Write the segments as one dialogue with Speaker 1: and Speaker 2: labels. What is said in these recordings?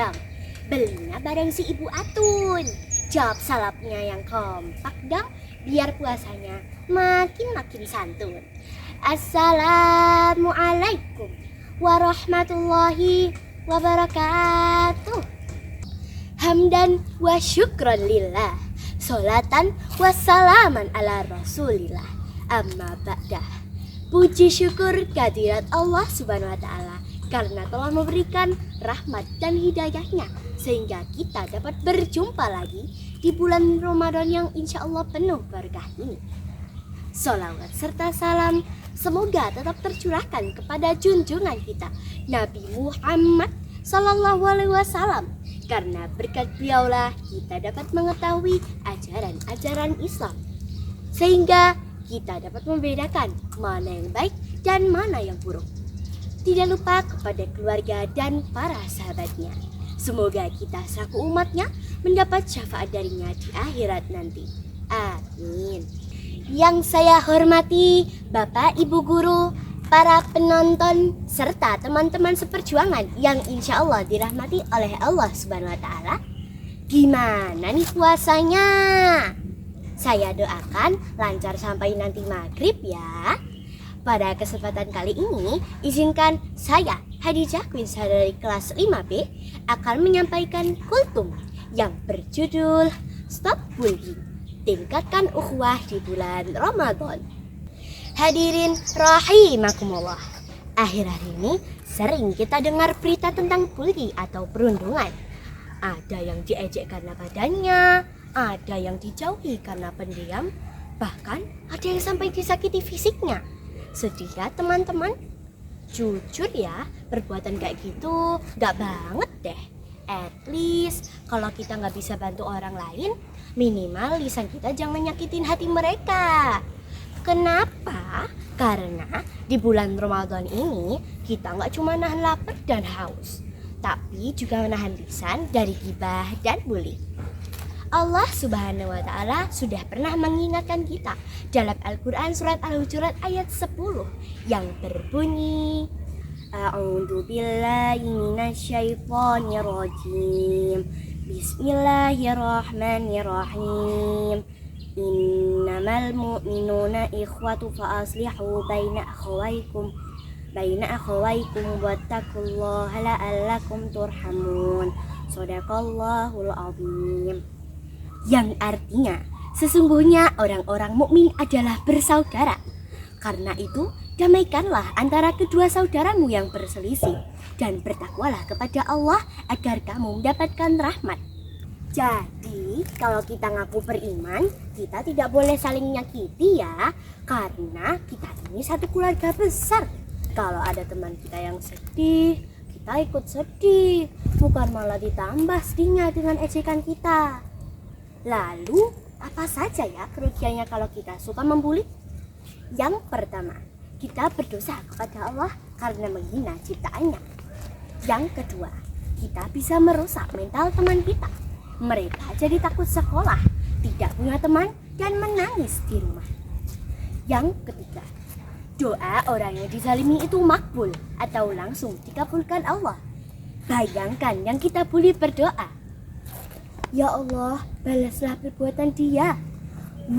Speaker 1: dong. Belinya bareng si Ibu Atun. Jawab salamnya yang kompak dong, biar puasanya makin santun. Assalamualaikum warahmatullahi wabarakatuh. Hamdan wa syukron lillah, sholatan wassalaman ala rasulillah. Amma ba'dah. Puji syukur kehadirat Allah subhanahu wa ta'ala karena telah memberikan rahmat dan hidayahnya sehingga kita dapat berjumpa lagi di bulan Ramadan yang insya Allah penuh berkah ini. Sholawat serta salam semoga tetap tercurahkan kepada junjungan kita Nabi Muhammad Sallallahu Alaihi Wasallam, karena berkat beliaulah kita dapat mengetahui ajaran-ajaran Islam sehingga kita dapat membedakan mana yang baik dan mana yang buruk. Tidak lupa kepada keluarga dan para sahabatnya. Semoga kita selaku umatnya mendapat syafaat darinya di akhirat nanti. Amin. Yang saya hormati Bapak, Ibu Guru, para penonton, serta teman-teman seperjuangan yang insya Allah dirahmati oleh Allah Subhanahu wa Ta'ala. Gimana nih puasanya? Saya doakan lancar sampai nanti maghrib ya. Pada kesempatan kali ini, izinkan saya, Hadijah Quinsa dari kelas 5B, akan menyampaikan kultum yang berjudul Stop Bullying, Tingkatkan Ukhuwah di Bulan Ramadan. Hadirin rahimakumullah. Akhir-akhir ini sering kita dengar berita tentang bully atau perundungan. Ada yang diejek karena badannya, ada yang dijauhi karena pendiam, bahkan ada yang sampai disakiti fisiknya. Sedih ya teman-teman? Jujur ya, perbuatan kayak gitu gak banget deh. At least kalau kita gak bisa bantu orang lain, minimal lisan kita jangan nyakitin hati mereka. Kenapa? Karena di bulan Ramadan ini kita gak cuma nahan lapar dan haus, tapi juga menahan lisan dari gibah dan bully. Allah Subhanahu wa Ta'ala sudah pernah mengingatkan kita dalam Al-Quran surat Al-Hujurat ayat 10 yang berbunyi, A'udzu billahi minasyaitonir rajim. Bismillahirrahmanirrahim. Innamal mu'minuna ikhwatu fa aslihu baina akhawaykum wattaqullaha la'allakum turhamun. Shadaqallahul azim. Yang artinya sesungguhnya orang-orang mukmin adalah bersaudara. Karena itu damaikanlah antara kedua saudaramu yang berselisih dan bertakwalah kepada Allah agar kamu mendapatkan rahmat. Jadi kalau kita ngaku beriman, kita tidak boleh saling nyakiti ya, karena kita ini satu keluarga besar. Kalau ada teman kita yang sedih, kita ikut sedih, bukan malah ditambah sedihnya dengan ejekan kita. Lalu apa saja ya kerugiannya kalau kita suka membuli? Yang pertama, kita berdosa kepada Allah karena menghina ciptaannya. Yang kedua, kita bisa merusak mental teman kita. Mereka jadi takut sekolah, tidak punya teman, dan menangis di rumah. Yang ketiga, doa orang yang dizalimi itu makbul atau langsung dikabulkan Allah. Bayangkan yang kita bully berdoa, ya Allah, balaslah perbuatan dia.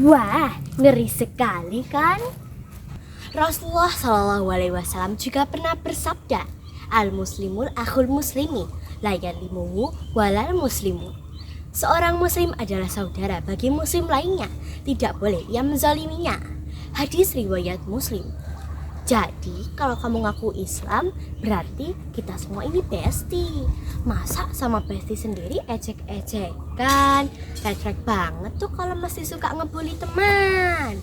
Speaker 1: Wah, ngeri sekali kan? Rasulullah Shallallahu Alaihi Wasallam juga pernah bersabda, Al-Muslimul akhul muslimi, la yadlimuhu walal muslimu. Seorang muslim adalah saudara bagi muslim lainnya, tidak boleh ia menzaliminya. Hadis riwayat Muslim. Jadi kalau kamu ngaku Islam, berarti kita semua ini bestie. Masa sama bestie sendiri ejek-ejekan? Lecek banget tuh kalau masih suka ngebully teman.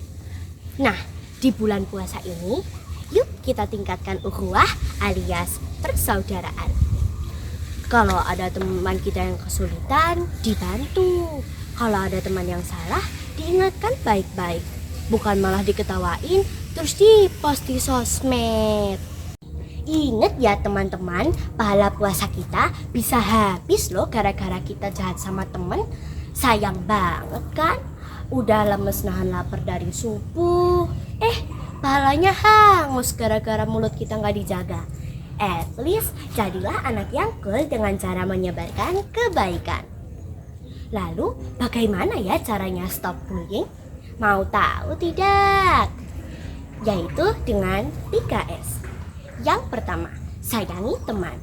Speaker 1: Nah, di bulan puasa ini, yuk kita tingkatkan ukhuwah alias persaudaraan. Kalau ada teman kita yang kesulitan, dibantu. Kalau ada teman yang salah, diingatkan baik-baik. Bukan malah diketawain terus di-post di sosmed. Ingat ya teman-teman, pahala puasa kita bisa habis loh gara-gara kita jahat sama temen. Sayang banget kan? Udah lemes nahan lapar dari subuh, pahalanya hangus gara-gara mulut kita gak dijaga. At least jadilah anak yang cool dengan cara menyebarkan kebaikan. Lalu bagaimana ya caranya stop bullying? Mau tahu tidak? Yaitu dengan 3S. Yang pertama, sayangi teman.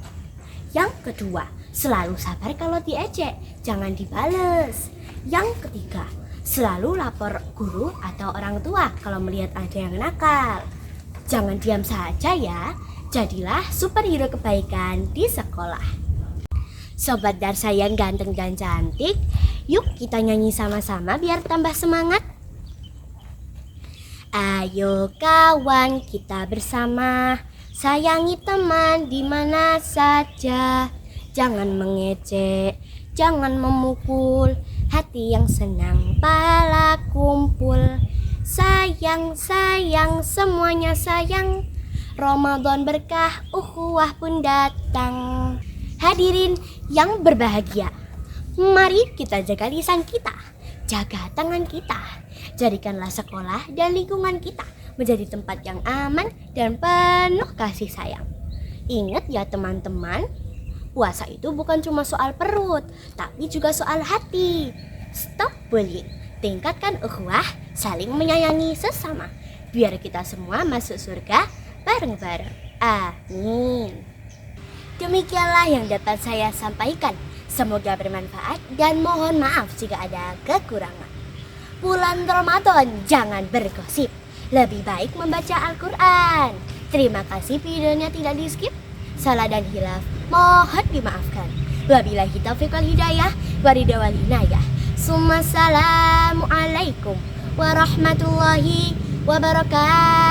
Speaker 1: Yang kedua, selalu sabar kalau diejek, jangan dibales. Yang ketiga, selalu lapor guru atau orang tua kalau melihat ada yang nakal. Jangan diam saja ya, jadilah superhero kebaikan di sekolah. Sobat Darsa yang ganteng dan cantik, yuk kita nyanyi sama-sama biar tambah semangat. Ayo kawan kita bersama, sayangi teman di mana saja. Jangan mengejek, jangan memukul, hati yang senang pala kumpul. Sayang, sayang, semuanya sayang, Ramadan berkah, ukhuwah pun datang. Hadirin yang berbahagia, mari kita jaga lisan kita, jaga tangan kita. Jadikanlah sekolah dan lingkungan kita menjadi tempat yang aman dan penuh kasih sayang. Ingat ya teman-teman, puasa itu bukan cuma soal perut, tapi juga soal hati. Stop bullying, tingkatkan ukhuwah, saling menyayangi sesama, biar kita semua masuk surga bareng-bareng. Amin. Demikianlah yang dapat saya sampaikan. Semoga bermanfaat dan mohon maaf jika ada kekurangan. Bulan Ramadan jangan bergosip, lebih baik membaca Al-Quran. Terima kasih videonya tidak di skip. Salah dan hilaf mohon dimaafkan. Wabillahi taufiq wal hidayah, waridha wal inayah. Assalamualaikum warahmatullahi wabarakatuh.